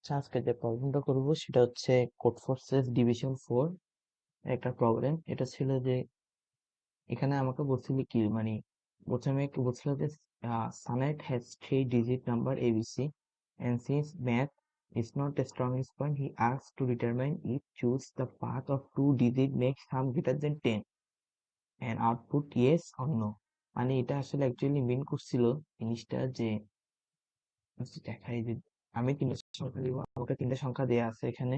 আজকে যে প্রবলেমটা করব সেটা হচ্ছে কোড ফোর্সেস ডিভিশন 4 একটা প্রবলেম। এটা ছিল যে এখানে আমাকে বলছিল কি মানে প্রথমে কি বলছিল যে সানেট has 3 digit number ABC and since math is not the strongest point he asks to determine if choose the path of 2 digit makes sum greater than 10 and output yes or no। মানে এটা আসলে actually মিন করছিল জিনিসটা যে দেখাই যে আমি তিনটা সংখ্যা দিব, আমাকে তিনটা সংখ্যা দেয়া আছে এখানে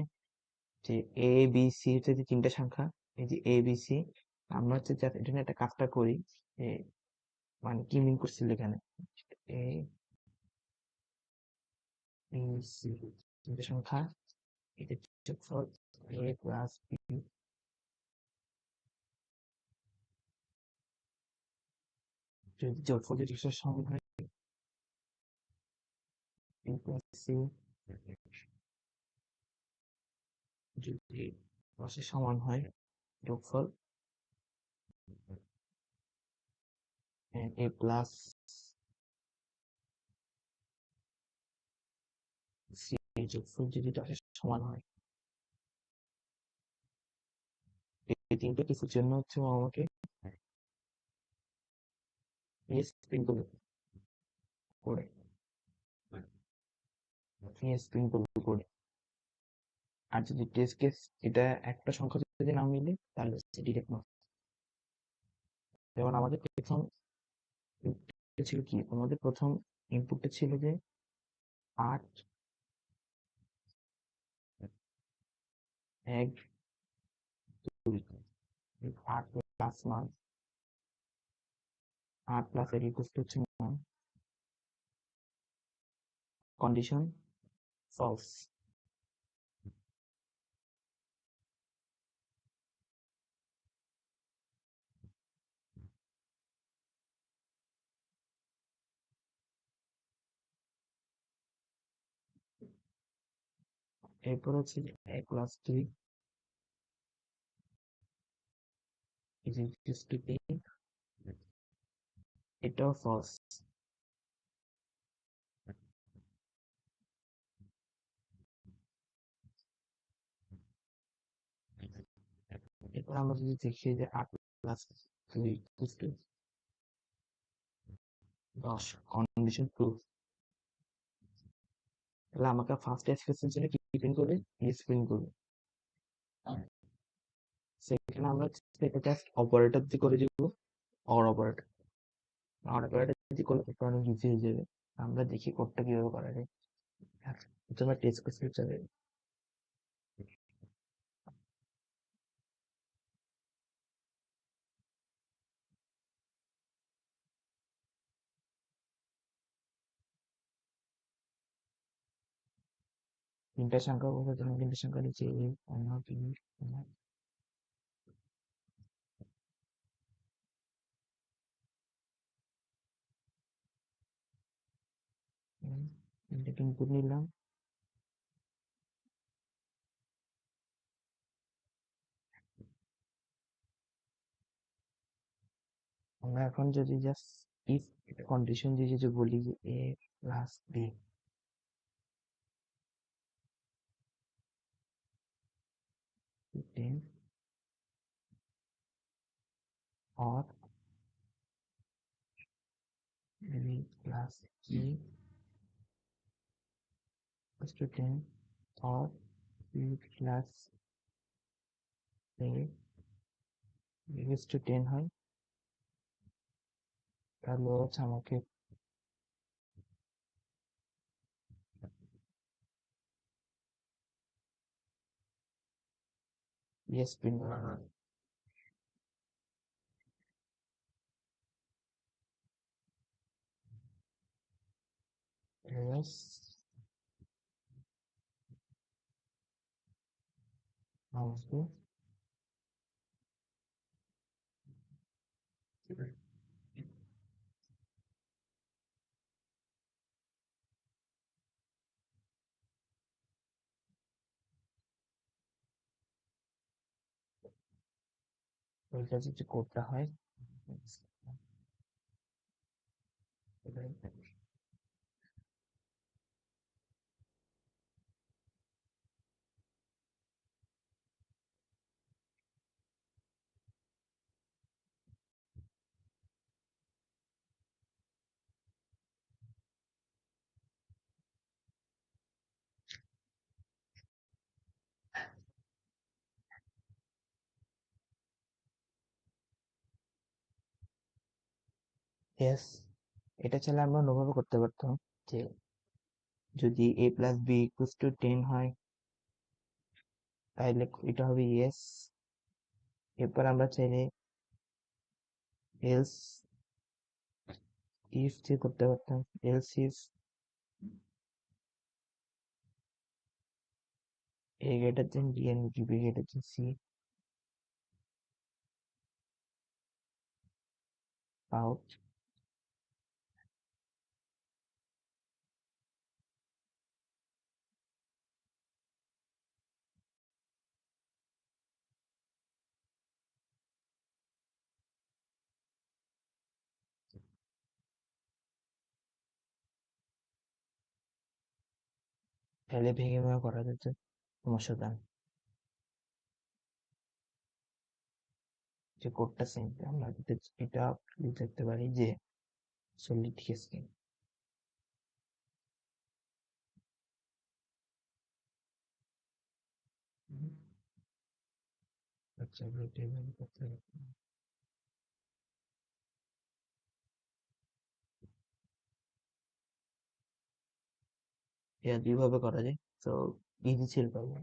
যে এ বি সি হচ্ছে যে তিনটা সংখ্যা। এই যে এ বি সি আমরা হচ্ছে এটা নিয়ে একটা কাজটা করি যে মানে কি মিন করছিল এখানে এ বি সি তিনটা সংখ্যা, এটা যোগফল এ প্লাস বি যদি যোগফল যদি সমান হয় বি প্লাস সি যদি রসের সমান হয় যোগফল এ প্লাস সি যোগফল যদি রসের সমান হয়। এই তিনটা কিছুর জন্য হচ্ছে ও আমাকে স্প্রিঙ্কল করে স্প্রিঙ্কল করে আর যদি টেস্ট কেস এটা একটা সংখ্যা যদি না মিলে তাহলে হচ্ছে ডিরেক্ট মার্ক। যেমন আমাদের প্রথম input ছিল কি, আমাদের প্রথম ইনপুটটা ছিল যে 8 1 2 8 প্লাস মান 8 প্লাস এর ইকুয়াল টু হচ্ছে 9 কন্ডিশন ফলস। এরপর হচ্ছে 1 প্লাস 2 ইজ ইকুয়াল টু 10, এটাও ফলস। এরপর আমরা যদি দেখি যে 8 plus 2 equal to 10 condition true, তাহলে আমাকে ফার্স্ট এক্সপ্রেশন জন্য কি প্রিন্ট করবে, ইএস প্রিন্ট করবে। সেখানে আমরা এটা জাস্ট অপারেটর দিয়ে করে দিব, অর অপারেটর। অর অপারেটর দিয়ে করলে একটু অনেক ইজি হয়ে যাবে। আমরা দেখি কোডটা কিভাবে করা যায়। প্রথমে টেস্ট কেস যাবে, তিনটা সংখ্যা বলতে তুমি তিনটা সংখ্যা নিচে এ অন্য বি তিনটাকে ইনপুট নিলাম। আমরা এখন যদি জাস্ট ইফ কন্ডিশন দিয়ে যদি বলি যে A plus B 10 or B plus C equals to 10 or B plus A equals to 10 হয়, তাহলে হচ্ছে আমাকে ইয়েস প্রিন্ট করা হয়। Yes, also ওইটা যদি কোডটা হয় ইয়েস, এটা চাইলে আমরা অন্যভাবে করতে পারতাম যে যদি a plus B equals to 10 হয় তাহলে এটা হবে ইয়েস। এরপর আমরা চাইলে এলস ইফ যে করতে পারতাম, else if a greater than b and b greater than c out তাহলে ভেঙে ভেঙে করা যেত, সমস্যা নেই। যে কোডটা সেম আমরা এটা দেখতে পারি যে সলিড ঠিক আচ্ছা আমরা এটা এভাবে করতে পারি। এটা দুইভাবে করা যায়, তো ইজি ছিল পাবো।